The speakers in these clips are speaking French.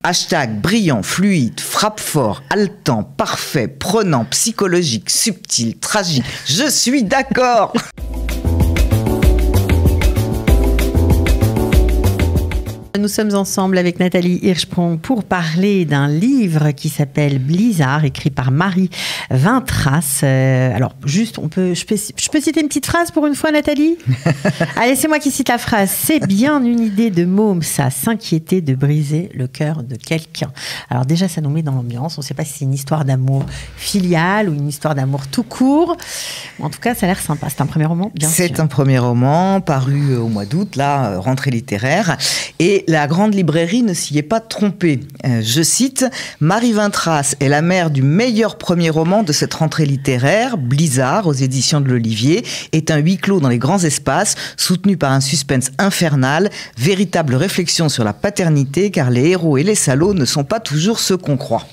Hashtag brillant, fluide, frappe fort, haletant, parfait, prenant, psychologique, subtil, tragique. Je suis d'accord. Nous sommes ensemble avec Nathalie Hirschsprung pour parler d'un livre qui s'appelle Blizzard, écrit par Marie Vintras. Alors, juste, je peux citer une petite phrase pour une fois, Nathalie? Allez, c'est moi qui cite la phrase. C'est bien une idée de môme, ça, s'inquiéter de briser le cœur de quelqu'un. Alors déjà, ça nous met dans l'ambiance. On ne sait pas si c'est une histoire d'amour filial ou une histoire d'amour tout court. En tout cas, ça a l'air sympa. C'est un premier roman, bien sûr. C'est un premier roman paru au mois d'août, là, rentrée littéraire. Et la grande librairie ne s'y est pas trompée. Je cite, Marie Vintras est la mère du meilleur premier roman de cette rentrée littéraire. Blizzard, aux éditions de l'Olivier, est un huis clos dans les grands espaces, soutenu par un suspense infernal, véritable réflexion sur la paternité, car les héros et les salauds ne sont pas toujours ceux qu'on croit.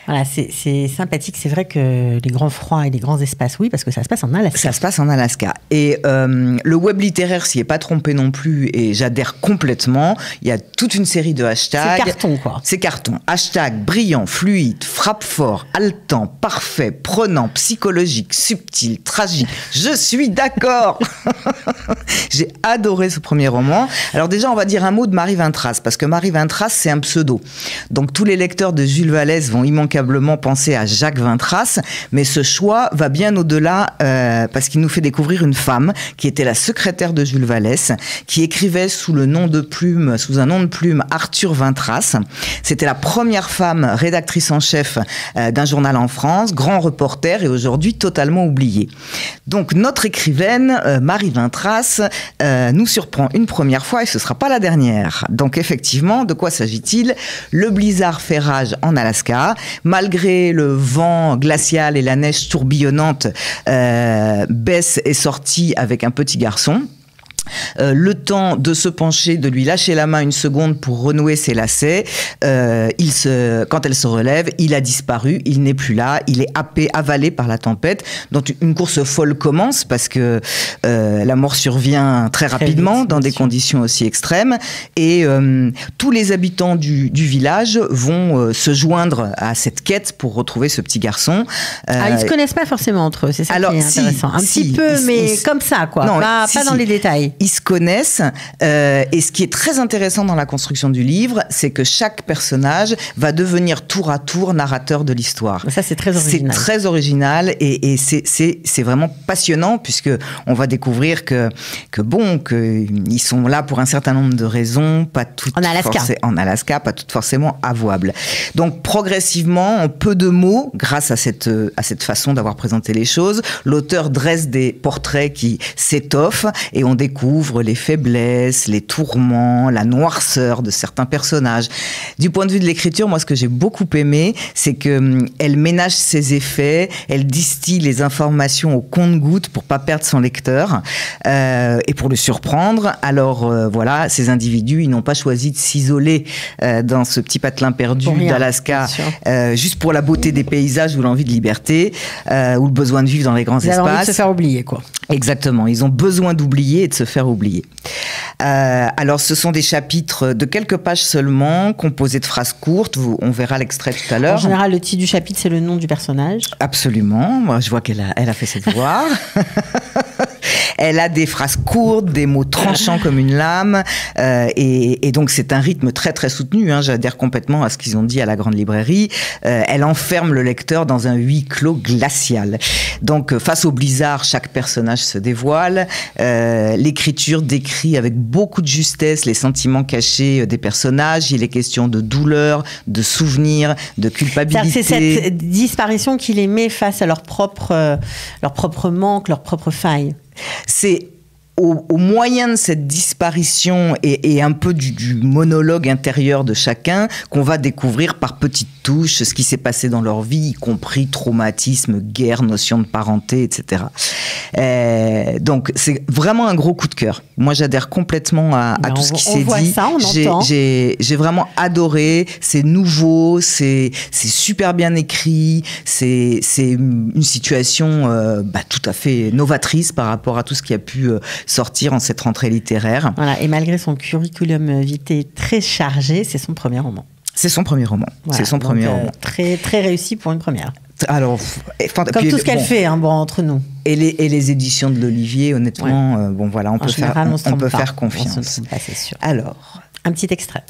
Voilà, c'est sympathique. C'est vrai que les grands froids et les grands espaces, oui, parce que ça se passe en Alaska. Ça se passe en Alaska. Et le web littéraire s'y est pas trompé non plus, et j'adhère complètement. Il y a toute une série de hashtags. C'est carton, quoi. C'est carton. Hashtag brillant, fluide, frappe fort, haletant, parfait, prenant, psychologique, subtil, tragique. Je suis d'accord. J'ai adoré ce premier roman. Alors déjà, on va dire un mot de Marie Vintras, parce que Marie Vintras, c'est un pseudo. Donc tous les lecteurs de Jules Vallès vont immanquablement penser à Jacques Vintras, mais ce choix va bien au-delà parce qu'il nous fait découvrir une femme qui était la secrétaire de Jules Vallès, qui écrivait sous un nom de plume Arthur Vintras. C'était la première femme rédactrice en chef d'un journal en France, grand reporter et aujourd'hui totalement oubliée. Donc notre écrivaine Marie Vintras nous surprend une première fois et ce sera pas la dernière. Donc effectivement, de quoi s'agit-il? Le blizzard fait rage en Alaska. Malgré le vent glacial et la neige tourbillonnante, Bess est sortie avec un petit garçon. Le temps de se pencher, de lui lâcher la main une seconde pour renouer ses lacets. Quand elle se relève, il a disparu, il n'est plus là, il est happé, avalé par la tempête. Donc une course folle commence parce que la mort survient très rapidement dans des conditions aussi extrêmes. Et tous les habitants du village vont se joindre à cette quête pour retrouver ce petit garçon. Ils se connaissent pas forcément entre eux, c'est ça qui est intéressant. Un petit peu, mais comme ça, quoi. Non, pas dans les détails. Ils se connaissent et ce qui est très intéressant dans la construction du livre, c'est que chaque personnage va devenir tour à tour narrateur de l'histoire. Ça, c'est très original. C'est très original et c'est vraiment passionnant puisque on va découvrir qu'ils sont là pour un certain nombre de raisons, pas toutes en Alaska, pas toutes forcément avouables. Donc progressivement, en peu de mots, grâce à cette façon d'avoir présenté les choses, l'auteur dresse des portraits qui s'étoffent et on découvre les faiblesses, les tourments, la noirceur de certains personnages. Du point de vue de l'écriture, moi, ce que j'ai beaucoup aimé, c'est qu'elle ménage ses effets, elle distille les informations au compte-gouttes pour pas perdre son lecteur et pour le surprendre. Alors voilà, ces individus, ils n'ont pas choisi de s'isoler dans ce petit patelin perdu d'Alaska juste pour la beauté des paysages ou l'envie de liberté ou le besoin de vivre dans les grands espaces. Ils ont envie de se faire oublier, quoi. Exactement, ils ont besoin d'oublier et de se faire oublier. Alors ce sont des chapitres de quelques pages seulement, composés de phrases courtes, on verra l'extrait tout à l'heure. En général, le titre du chapitre, c'est le nom du personnage. Absolument, moi je vois qu'elle a fait ses devoirs. Elle a des phrases courtes, des mots tranchants comme une lame, et donc c'est un rythme très très soutenu, hein, j'adhère complètement à ce qu'ils ont dit à la grande librairie. Elle enferme le lecteur dans un huis clos glacial. Donc face au blizzard, chaque personnage se dévoile, l'écriture décrit avec beaucoup de justesse les sentiments cachés des personnages, il est question de douleur, de souvenirs, de culpabilité. C'est cette disparition qui les met face à leur propre manque, leur propre faille. C'est au moyen de cette disparition et un peu du monologue intérieur de chacun qu'on va découvrir par petites touches ce qui s'est passé dans leur vie, y compris traumatisme, guerre, notion de parenté, etc. Donc c'est vraiment un gros coup de cœur. Moi j'adhère complètement à tout ce qui s'est dit. Ça, on entend. J'ai vraiment adoré, c'est nouveau, c'est super bien écrit, c'est une situation tout à fait novatrice par rapport à tout ce qui a pu sortir en cette rentrée littéraire. Voilà, et malgré son curriculum vitae très chargé, c'est son premier roman. C'est son premier roman. Voilà, c'est son premier roman. Très, très réussi pour une première. Alors, comme tout ce qu'elle fait, entre nous. Et les éditions de l'Olivier, honnêtement, on peut faire confiance. On se trompe pas, c'est sûr. Alors, un petit extrait.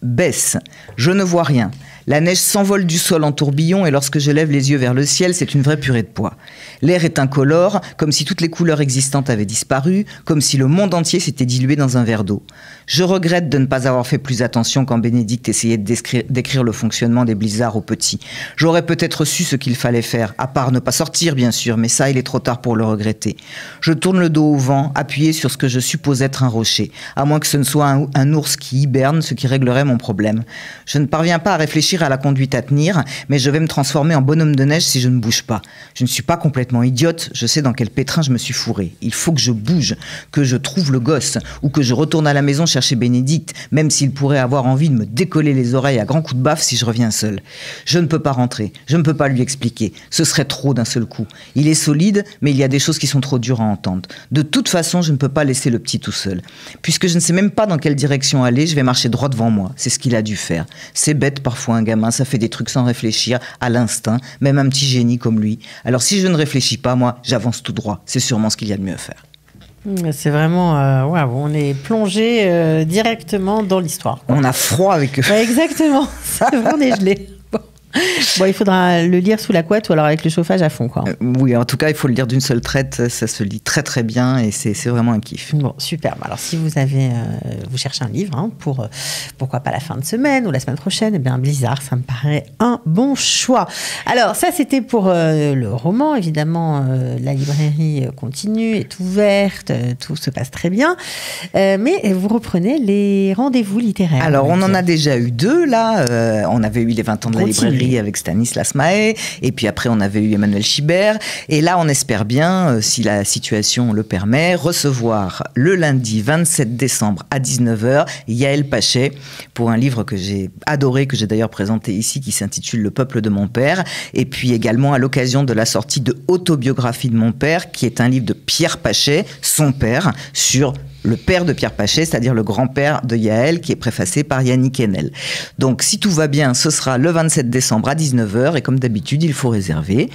Bess, je ne vois rien. La neige s'envole du sol en tourbillon et lorsque je lève les yeux vers le ciel, c'est une vraie purée de pois. L'air est incolore, comme si toutes les couleurs existantes avaient disparu, comme si le monde entier s'était dilué dans un verre d'eau. Je regrette de ne pas avoir fait plus attention quand Bénédicte essayait de décrire le fonctionnement des blizzards aux petits. J'aurais peut-être su ce qu'il fallait faire, à part ne pas sortir bien sûr, mais ça il est trop tard pour le regretter. Je tourne le dos au vent, appuyé sur ce que je suppose être un rocher, à moins que ce ne soit un ours qui hiberne, ce qui réglerait mon problème. Je ne parviens pas à réfléchir à la conduite à tenir, mais je vais me transformer en bonhomme de neige si je ne bouge pas. Je ne suis pas complètement idiote, je sais dans quel pétrin je me suis fourré. Il faut que je bouge, que je trouve le gosse, ou que je retourne à la maison chercher Bénédicte, même s'il pourrait avoir envie de me décoller les oreilles à grands coups de baffe si je reviens seul. Je ne peux pas rentrer, je ne peux pas lui expliquer. Ce serait trop d'un seul coup. Il est solide, mais il y a des choses qui sont trop dures à entendre. De toute façon, je ne peux pas laisser le petit tout seul. Puisque je ne sais même pas dans quelle direction aller, je vais marcher droit devant moi. C'est ce qu'il a dû faire. C'est bête parfois un gamin, ça fait des trucs sans réfléchir, à l'instinct, même un petit génie comme lui. Alors si je ne réfléchis pas, moi, j'avance tout droit. C'est sûrement ce qu'il y a de mieux à faire. C'est vraiment, on est plongé directement dans l'histoire. On a froid avec eux. Ouais, exactement, c'est vrai, on est gelé. Bon, il faudra le lire sous la couette ou alors avec le chauffage à fond, quoi. Oui, en tout cas, il faut le lire d'une seule traite. Ça se lit très très bien et c'est vraiment un kiff. Bon, superbe. Alors, si vous cherchez un livre pour pourquoi pas la fin de semaine ou la semaine prochaine, eh bien Blizzard, ça me paraît un bon choix. Alors, ça c'était pour le roman. Évidemment, la librairie continue, est ouverte, tout se passe très bien. Mais vous reprenez les rendez-vous littéraires. Alors, on en a déjà eu 2 là. On avait eu les 20 ans de la librairie avec Stanislas Mahé, et puis après on avait eu Emmanuel Chibert, et là on espère bien, si la situation le permet, recevoir le lundi 27 décembre à 19h Yaël Pachet pour un livre que j'ai adoré, que j'ai d'ailleurs présenté ici, qui s'intitule Le peuple de mon père, et puis également à l'occasion de la sortie de Autobiographie de mon père, qui est un livre de Pierre Pachet, son père, sur le père de Pierre Pachet, c'est-à-dire le grand-père de Yaël, qui est préfacé par Yannick Enel. Donc, si tout va bien, ce sera le 27 décembre à 19h, et comme d'habitude, il faut réserver,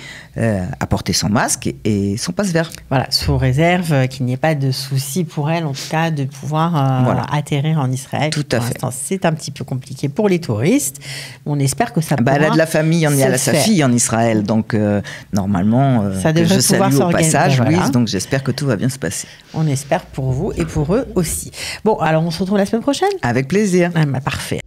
apporter son masque et son passe-vert. Voilà, sous réserve qu'il n'y ait pas de souci pour elle, en tout cas, de pouvoir atterrir en Israël. Tout à fait. C'est un petit peu compliqué pour les touristes. On espère que ça pourra elle a de la famille, elle a sa fille en Israël, donc normalement, ça devrait je salue au passage, voilà. Louise, donc j'espère que tout va bien se passer. On espère pour vous et pour eux aussi. Bon, alors on se retrouve la semaine prochaine ? Avec plaisir. Parfait.